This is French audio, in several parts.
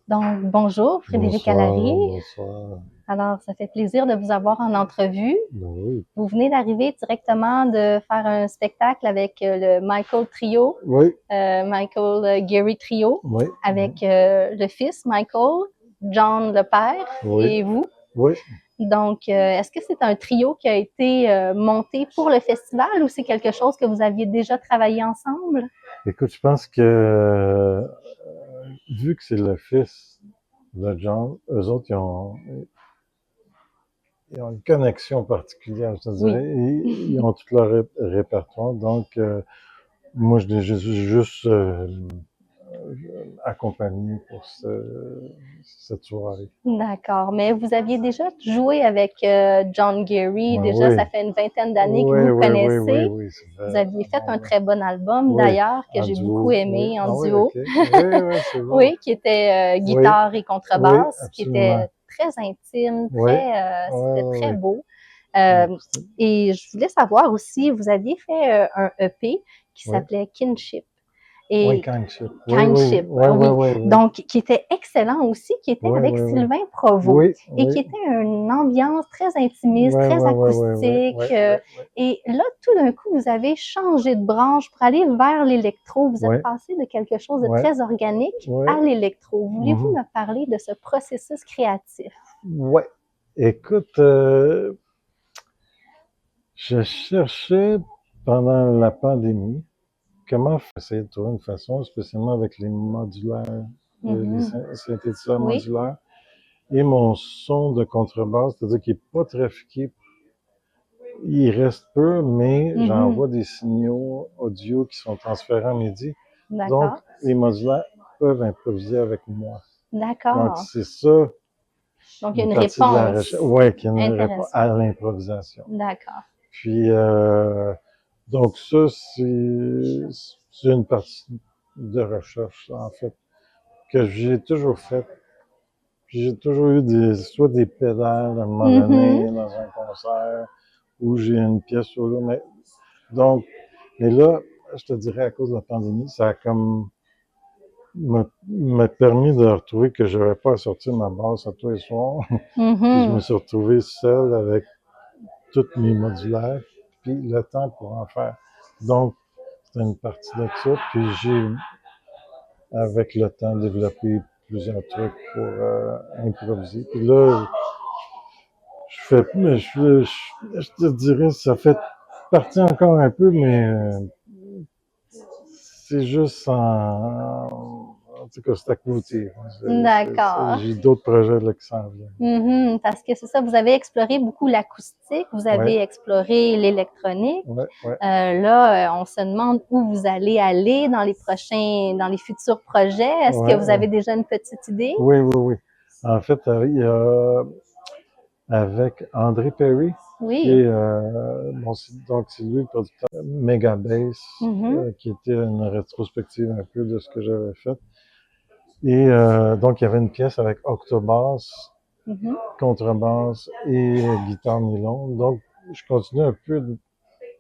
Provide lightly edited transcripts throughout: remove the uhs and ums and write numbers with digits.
Donc, bonjour, Frédéric Allary. Bonsoir. Alors, ça fait plaisir de vous avoir en entrevue. Ben oui. Vous venez d'arriver directement de faire un spectacle avec le Michael Trio, Oui, Michael Gary Trio, oui, avec le fils Michael, John le père oui, et vous. oui. Donc, est-ce que c'est un trio qui a été monté pour le festival ou c'est quelque chose que vous aviez déjà travaillé ensemble? Écoute, je pense que vu que c'est le fils de John, eux autres, ils ont une connexion particulière, je te Oui. dirais. Ils ont tout leur répertoire. Donc, moi, je l'ai juste accompagné pour cette soirée. D'accord, mais vous aviez déjà joué avec John Gary, Ben déjà oui, ça fait une vingtaine d'années que oui, vous le oui, oui, oui, connaissez. oui. Vous aviez fait un Bon, très bon album oui, d'ailleurs que en j'ai beaucoup duo, oui. aimé en Ah oui, duo. ok. Oui, oui, c'est bon. Oui, qui était Oui, guitare et oui, contrebasse, qui absolument. était très intime, Oui, oui, c'était oui, très oui. beau. Euh, Merci. et je voulais savoir aussi, vous aviez fait un EP qui Oui, s'appelait Kinship. oui, Et Kindship. Oui, oui, oui, Kindship, oui, oui, oui. oui, oui, Donc, qui était excellent aussi, qui était oui, avec oui, oui, Sylvain Provost oui, et oui, qui était une ambiance très intimiste, oui, très oui, oui, oui, oui, oui, acoustique. oui, Et là, tout d'un coup, vous avez changé de branche pour aller vers l'électro. Vous êtes oui, passé de quelque chose de oui, très organique oui, à l'électro. Voulez-vous mhm. me parler de ce processus créatif? Ouais. Écoute, je cherchais pendant la pandémie comment essayer de trouver une façon, spécialement avec les modulaires, les Mhm. synthétiseurs Oui, modulaires, et mon son de contrebasse, c'est-à-dire qu'il n'est pas trafiqué. Il reste peu, mais mhm. j'envoie des signaux audio qui sont transférents MIDI. Donc, D'accord, les modulaires peuvent improviser avec moi. Donc, d'accord. c'est ça, Donc, il y a une une partie de la recherche. réponse Ouais, qui ne répond intéressante. à l'improvisation. D'accord. Puis, donc ça, c'est une partie de recherche, en fait, que j'ai toujours faite. Puis j'ai toujours eu soit des pédales à un moment Mhm. donné dans un concert, où j'ai une pièce solo. Donc, mais là, je te dirais, à cause de la pandémie, ça a comme m'a permis de retrouver que je n'avais pas à sortir ma basse à tous les soirs. Puis je me Mhm. suis retrouvé seul avec toutes mes modulaires, puis le temps pour en faire. Donc, c'est une partie de ça. Puis j'ai, avec le temps, développé plusieurs trucs pour improviser. Puis là, je te dirais, ça fait partie encore un peu, mais c'est juste en tout cas, c'est à côté. D'accord. J'ai d'autres projets là, qui s'en viennent. Mhm. Parce que c'est ça, vous avez exploré beaucoup l'acoustique, vous Ouais, avez exploré l'électronique. ouais, ouais, Là, on se demande où vous allez aller dans les futurs projets. Est-ce que vous ouais. avez déjà une petite idée? Oui, oui, oui. En fait, il y a avec André Perry, qui Oui. est bon, donc c'est lui le producteur Megabass, Mhm. qui était une rétrospective un peu de ce que j'avais fait. Et donc il y avait une pièce avec octobass, Mhm. contrebasse et guitare nylon. Donc je continue un peu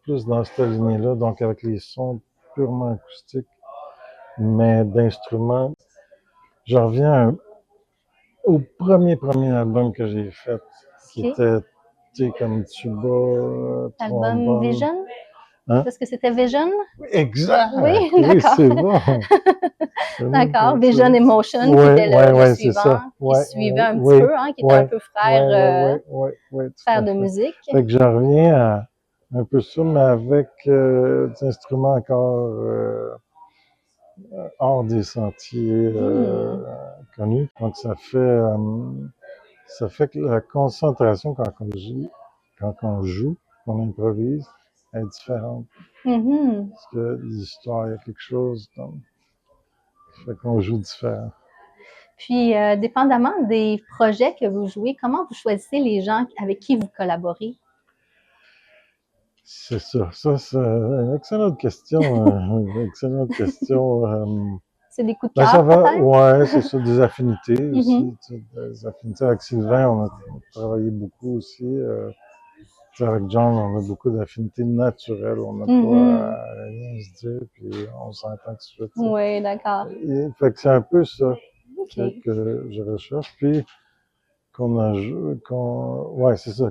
plus dans cette lignée-là, donc avec les sons purement acoustiques, mais d'instruments. Je reviens au premier album que j'ai fait, qui OK. était, tu sais, comme tuba, Album trombone. Vision? Hein? Est-ce que c'était Vision? Oui, Exact! Oui, d'accord. c'est bon! C'est même D'accord. pas ça. Vision Emotion, qui Ouais, était ouais, le ouais, c'est suivant, ça. qui Ouais, suivait un petit oui, peu, hein, qui était un ouais, peu ouais, ouais, ouais, ouais, ouais, tout frère à de fait. musique. Fait que j'en reviens à un peu ça, mais avec des instruments encore hors des sentiers Hmm. connus. Donc ça fait que la concentration quand on joue, qu'on improvise, est différente. Mhm. Parce que l'histoire, il y a quelque chose comme, ça fait qu'on joue différent. Puis, dépendamment des projets que vous jouez, comment vous choisissez les gens avec qui vous collaborez? C'est ça. Ça, c'est une excellente question. Une excellente question. C'est des coups de Ben, ça cœur, va, peut-être? ouais, c'est ça, des affinités Mhm. aussi. Tu sais, des affinités avec Sylvain, on a travaillé beaucoup aussi. Tu sais, avec John, on a beaucoup d'affinités naturelles. On n'a pas Mhm. à rien se dire, puis on s'entend tout de suite. Tu sais. Oui, d'accord. Fait que c'est un peu ça. OK. que je recherche. Puis ouais, c'est ça,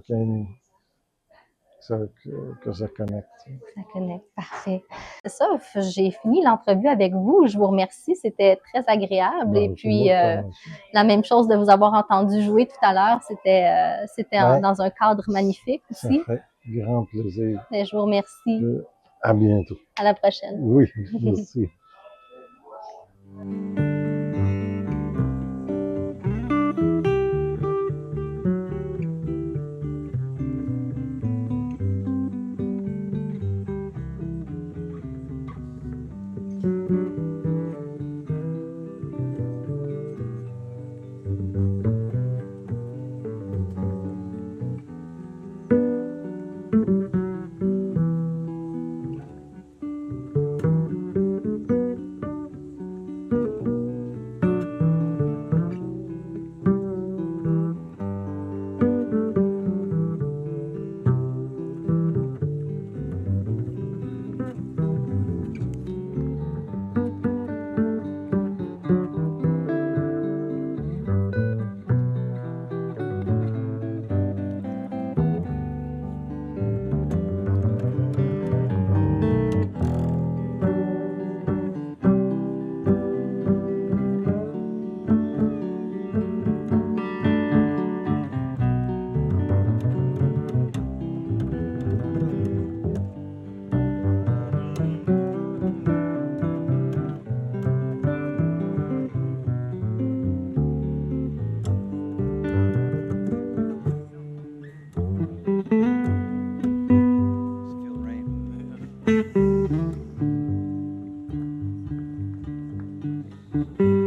que ça connecte. Ça connecte, parfait. C'est ça, j'ai fini l'entrevue avec vous. Je vous remercie, c'était très agréable. Et Ben, c'est puis, moi qui te remercie. la même chose de vous avoir entendu jouer tout à l'heure, c'était Ben, dans un cadre magnifique ça aussi. fait grand plaisir. Et je vous remercie. À bientôt. À la prochaine. Oui, merci. Feel the rain.